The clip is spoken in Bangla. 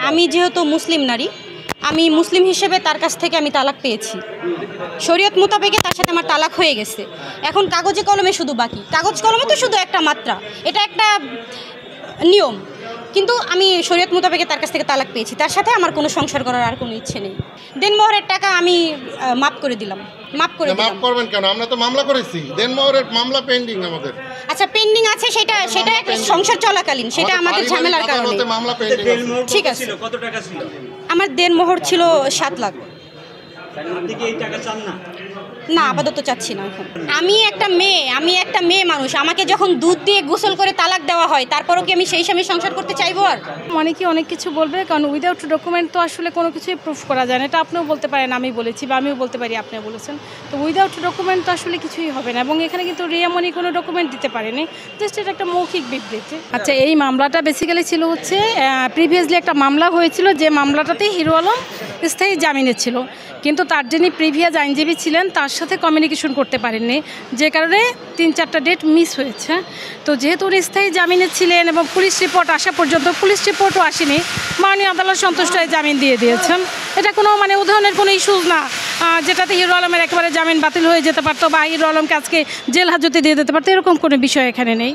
আমি যেহেতু মুসলিম নারী, আমি মুসলিম হিসেবে তার কাছ থেকে আমি তালাক পেয়েছি। শরীয়ত মোতাবেকে তার সাথে আমার তালাক হয়ে গেছে। এখন কাগজে কলমে শুধু বাকি, কাগজ কলমে তো শুধু একটা মাত্রা, এটা একটা নিয়ম, কিন্তু আমি শরীয়ত মোতাবেকে তার কাছ থেকে তালাক পেয়েছি। তার সাথে আমার কোনো সংসার করার আর কোনো ইচ্ছে নেই। দেনমোহরের টাকা আমি মাফ করে দিলাম। মাফ করবেন কেন? আমরা তো মামলা করেছি, দেনমোহরের মামলা পেন্ডিং আমাদের। আচ্ছা, পেন্ডিং আছে, সেটা একটা সংসার চলাকালীন, সেটা আমাদের ঝামেলার কারণে মামলা পেন্ডিং। ঠিক আছে, কত টাকা ছিল? আমার দেনমোহর ছিল 7 লাখ। আপনি কি এই টাকা চান না? না, আপাতত চাচ্ছি না। এখন আমি একটা মেয়ে মানুষ, আমাকে যখন দুধ দিয়ে গোসল করে তালাক দেওয়া হয়, তারপরও কি আমি সেই স্বামীর সংসার করতে চাইবো? আর অনেকে অনেক কিছু বলবে, কারণ উইদাউট ডকুমেন্ট তো আসলে কোনো কিছুই প্রুফ করা যায় না। এটা আপনিও বলতে পারেন, আমি বলেছি, বা আমিও বলতে পারি আপনি বলেছেন। তো উইদাউট ডকুমেন্ট তো আসলে কিছুই হবে না। এবং এখানে কিন্তু রিয়ামণি কোনো ডকুমেন্ট দিতে পারেনি, জাস্ট এটা একটা মৌখিক বিবৃতি। আচ্ছা, এই মামলাটা বেসিক্যালি ছিল হচ্ছে প্রিভিয়াসলি একটা মামলা হয়েছিল, যে মামলাটাতেই হিরো আলম স্থায়ী জামিনে ছিল, কিন্তু তার যিনি প্রিভিয়াস আইনজীবী ছিলেন তার সাথে কমিউনিকেশন করতে পারেননি, যে কারণে 3-4টা ডেট মিস হয়েছে। তো যেহেতু উনি স্থায়ী জামিনে ছিলেন এবং পুলিশ রিপোর্ট আসা পর্যন্ত, পুলিশ রিপোর্টও আসেনি, মাননীয় আদালত সন্তুষ্ট হয়ে জামিন দিয়ে দিয়েছেন। এটা কোনো উদাহরণের কোনো ইস্যুজ না যেটাতে হিরো আলমের একেবারে জামিন বাতিল হয়ে যেতে পারতো, বা হিরো আলমকে আজকে জেল হাজতে দিয়ে দিতে পারতো, এরকম কোনো বিষয় এখানে নেই।